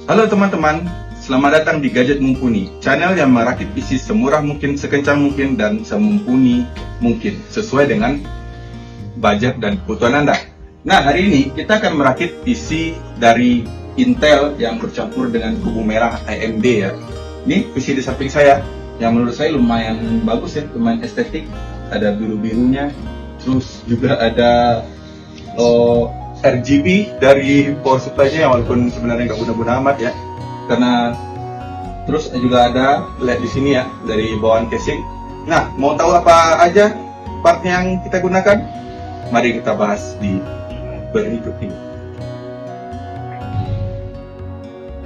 Halo teman-teman, selamat datang di Gadget Mumpuni, channel yang merakit PC semurah mungkin, sekencang mungkin, dan semumpuni mungkin, sesuai dengan budget dan kebutuhan Anda. Nah, hari ini kita akan merakit PC dari Intel yang bercampur dengan kubu merah AMD ya. Ini PC di samping saya, yang menurut saya lumayan bagus ya, lumayan estetik, ada biru-birunya, terus juga ada RGB dari power supply-nya, walaupun sebenarnya nggak guna-guna amat ya, karena terus juga ada LED di sini ya dari bawaan casing. Nah, mau tahu apa aja part yang kita gunakan? Mari kita bahas di berikut ini.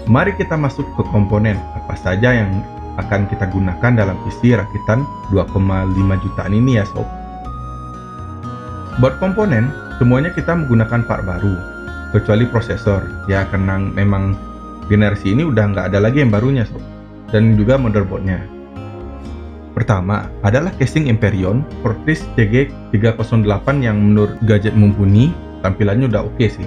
Mari kita masuk ke komponen apa saja yang akan kita gunakan dalam PC rakitan 2,5 jutaan ini ya sob. Buat komponen, semuanya kita menggunakan part baru, kecuali prosesor, ya karena memang generasi ini udah nggak ada lagi yang barunya sob, dan juga motherboardnya. Pertama adalah casing Empyrean Fortress CG308 yang menurut Gadget Mumpuni tampilannya udah oke sih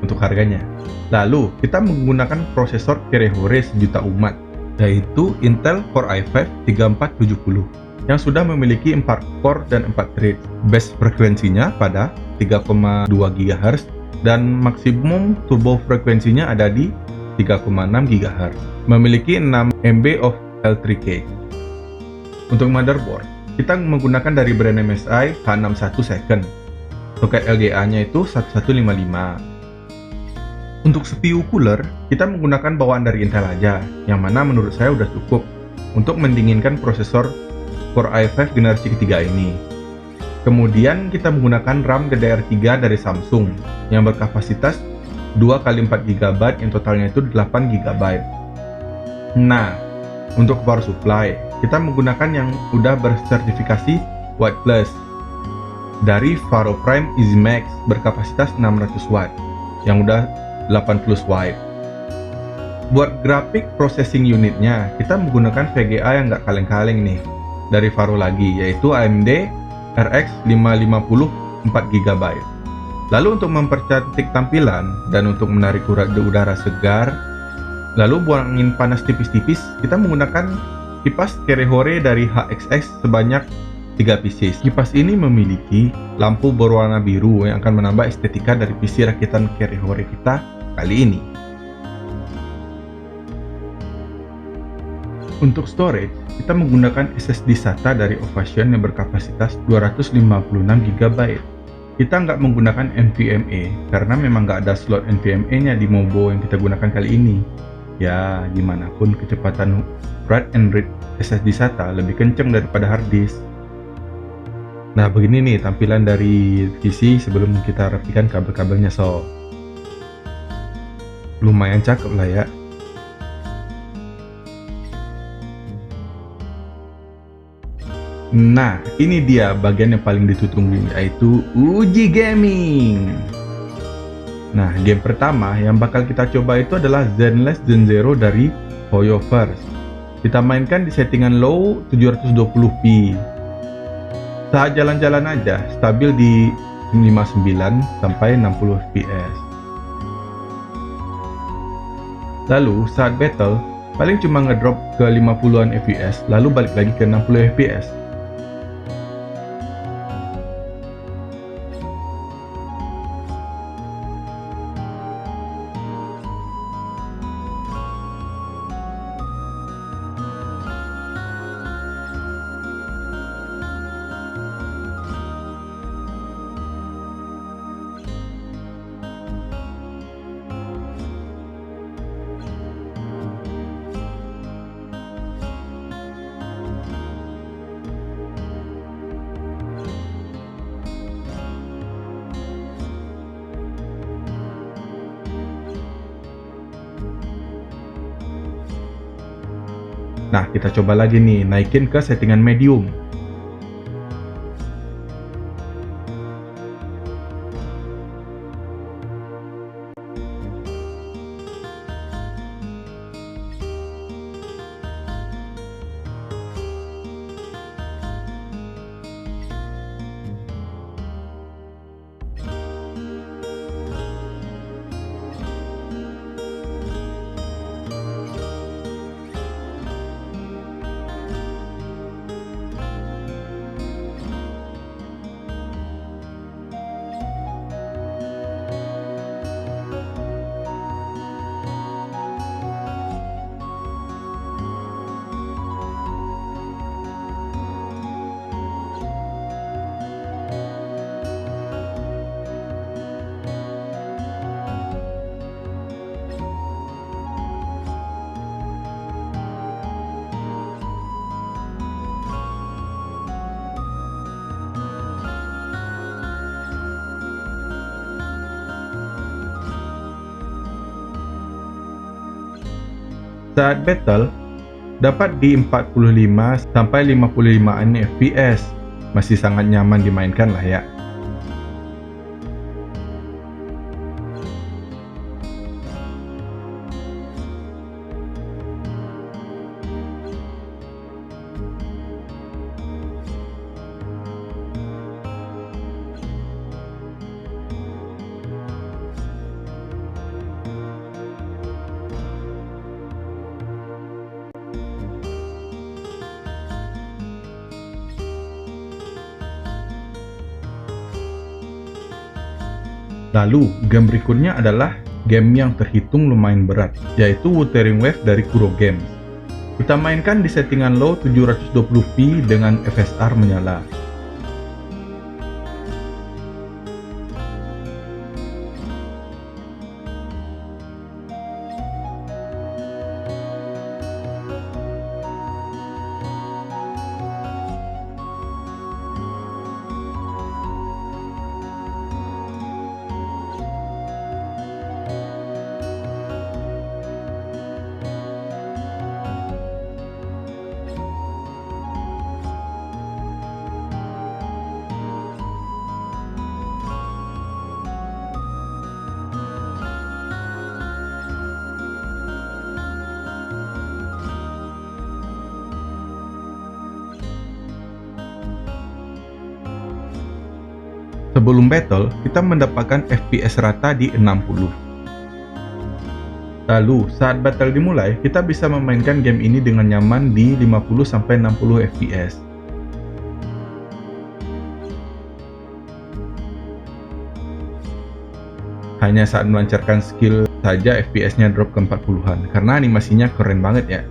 untuk harganya. Lalu kita menggunakan prosesor Kerehore sejuta umat, yaitu Intel Core i5-3470 yang sudah memiliki 4 core dan 4 thread. Base frekuensinya pada 3,2 GHz dan maksimum turbo frekuensinya ada di 3,6 GHz. Memiliki 6 MB of L3K. Untuk motherboard, kita menggunakan dari brand MSI H61 Second. Soket LGA-nya itu 1155. Untuk CPU cooler, kita menggunakan bawaan dari Intel aja, yang mana menurut saya udah cukup untuk mendinginkan prosesor Core i5 generasi ketiga ini. Kemudian kita menggunakan RAM DDR3 dari Samsung yang berkapasitas 2x4 GB yang totalnya itu 8 GB. Nah, untuk power supply, kita menggunakan yang udah bersertifikasi White Plus dari Faro Prime EasyMax berkapasitas 600 watt yang udah 80 watt. Buat grafik processing unitnya, kita menggunakan VGA yang nggak kaleng-kaleng nih dari Faro lagi, yaitu AMD RX 550 4GB. Lalu untuk mempercantik tampilan dan untuk menarik udara segar, lalu buang angin panas tipis-tipis, kita menggunakan kipas Kerehore dari HXX sebanyak 3 pieces. Kipas ini memiliki lampu berwarna biru yang akan menambah estetika dari PC rakitan Kerehore kita kali ini. Untuk storage, kita menggunakan SSD SATA dari Ovation yang berkapasitas 256 GB. Kita nggak menggunakan NVMe karena memang nggak ada slot NVMe-nya di Mobo yang kita gunakan kali ini. Ya, gimana pun kecepatan write and read SSD SATA lebih kencang daripada hard disk. Nah, begini nih tampilan dari PC sebelum kita rapikan kabel-kabelnya so. Lumayan cakep lah ya. Nah, ini dia bagian yang paling ditunggu, yaitu uji gaming. Nah, game pertama yang bakal kita coba itu adalah Zenless Zen Zero dari Hoyoverse. Kita mainkan di settingan low 720p. Saat jalan-jalan aja, stabil di 59 sampai 60 fps. Lalu, saat battle, paling cuma ngedrop ke 50-an fps, lalu balik lagi ke 60 fps. Nah, kita coba lagi nih, naikin ke settingan medium. Saat battle, dapat di 45 sampai 55an fps, masih sangat nyaman dimainkan lah ya. Lalu, game berikutnya adalah game yang terhitung lumayan berat, yaitu Wuthering Waves dari Kuro Games. Kita mainkan di settingan low 720p dengan FSR menyala. Sebelum battle, kita mendapatkan FPS rata di 60. Lalu, saat battle dimulai, kita bisa memainkan game ini dengan nyaman di 50-60 fps. Hanya saat melancarkan skill saja FPS-nya drop ke 40-an, karena animasinya keren banget ya.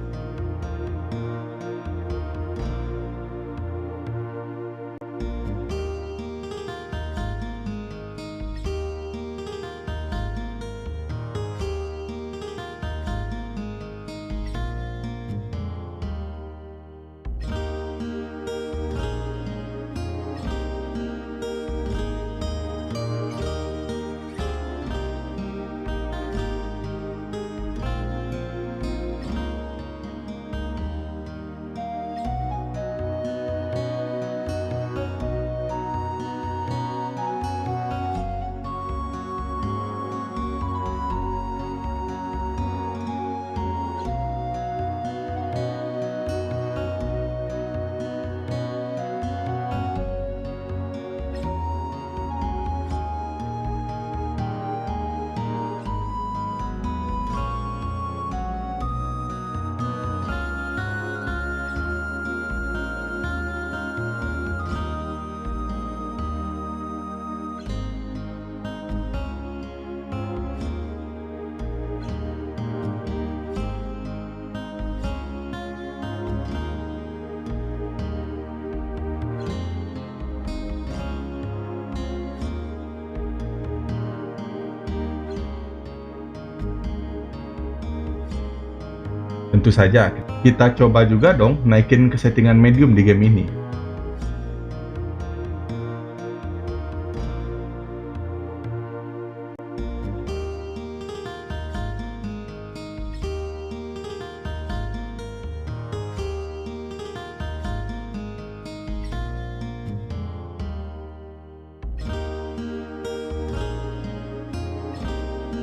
Tentu saja, kita coba juga dong naikin ke settingan medium di game ini.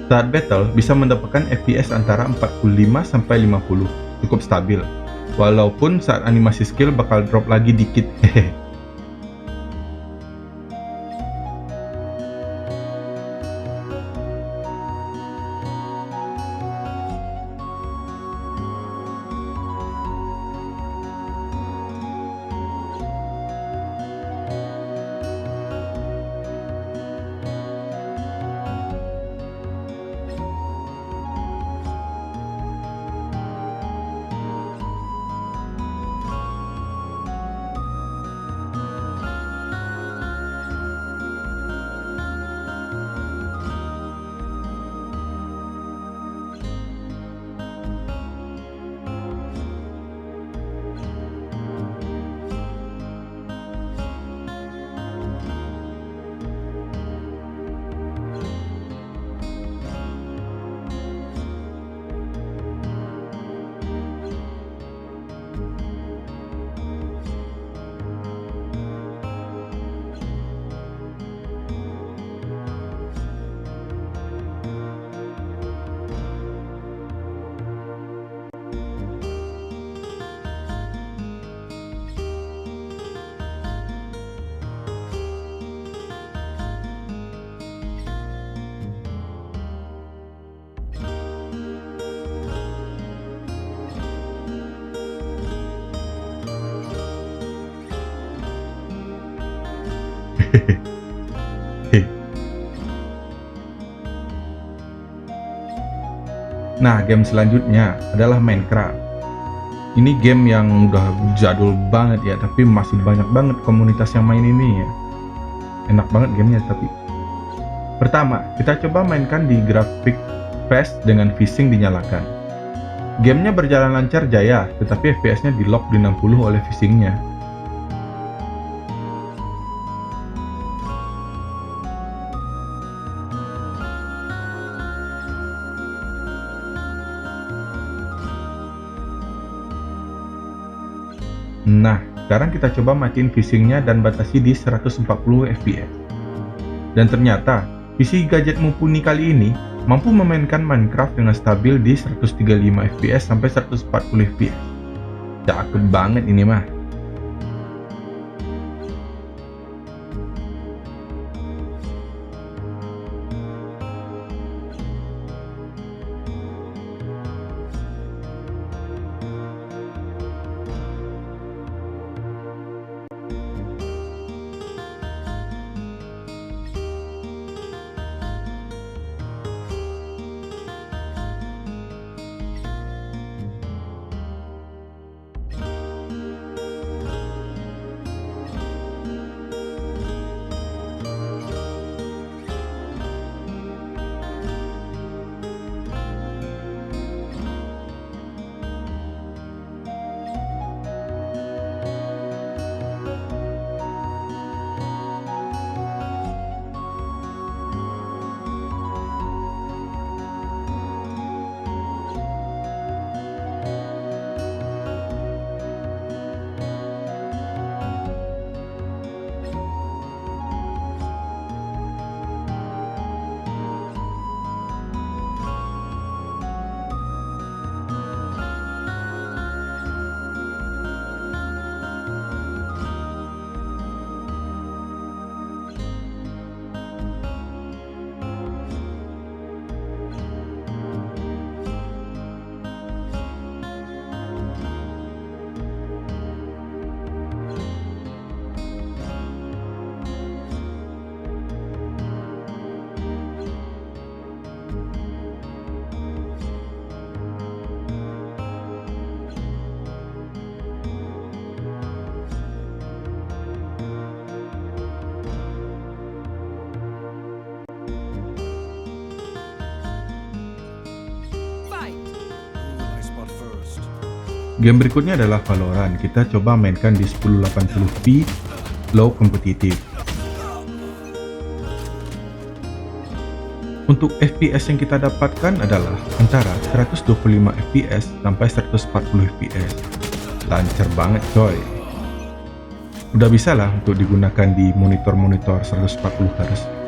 Saat battle, bisa mendapatkan FPS antara 45-50, cukup stabil. Walaupun saat animasi skill bakal drop lagi dikit, hehe. Nah, game selanjutnya adalah Minecraft. Ini game yang udah jadul banget ya, tapi masih banyak banget komunitas yang main ini ya. Enak banget gamenya tapi. Pertama, kita coba mainkan di grafik fast dengan fishing dinyalakan. Gamenya berjalan lancar jaya, tetapi FPS-nya di lock di 60 oleh fishingnya. Nah, sekarang kita coba matiin fishingnya dan batasi di 140 fps. Dan ternyata, PC gadget mumpuni kali ini mampu memainkan Minecraft dengan stabil di 135 fps sampai 140 fps. Cakep banget ini mah. Game berikutnya adalah Valorant. Kita coba mainkan di 1080p low competitive. Untuk FPS yang kita dapatkan adalah antara 125 fps sampai 140 fps. Lancar banget coy. Udah bisa lah untuk digunakan di monitor-monitor 140 Hz.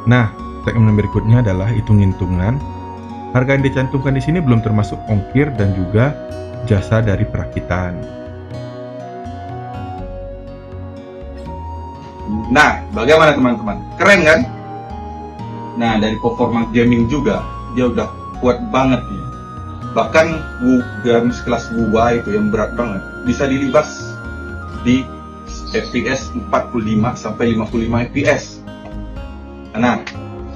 Nah, segmen berikutnya adalah hitung-hitungan. Harga yang dicantumkan di sini belum termasuk ongkir dan juga jasa dari perakitan. Nah, bagaimana teman-teman? Keren kan? Nah, dari performa gaming juga, dia udah kuat banget nih. Bahkan game sekelas gua itu yang berat banget, bisa dilibas di FPS 45 sampai 55 FPS. Nah,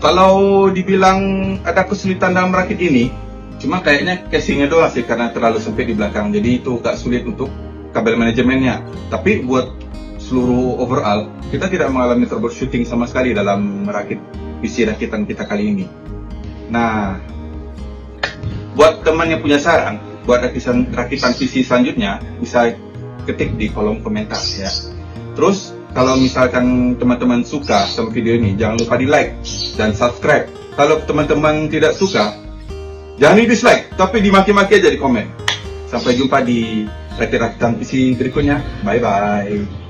kalau dibilang ada kesulitan dalam merakit ini, cuma kayaknya casingnya doang sih karena terlalu sempit di belakang, jadi itu agak sulit untuk kabel manajemennya. Tapi buat seluruh overall, kita tidak mengalami troubleshooting sama sekali dalam merakit PC rakitan kita kali ini. Nah, buat teman yang punya saran buat rakitan PC selanjutnya, bisa ketik di kolom komentar ya. Terus kalau misalkan teman-teman suka sama video ini, jangan lupa di like dan subscribe. Kalau teman-teman tidak suka, jangan di dislike, tapi dimaki-maki aja di komen. Sampai jumpa di rakitan PC berikutnya. Bye bye.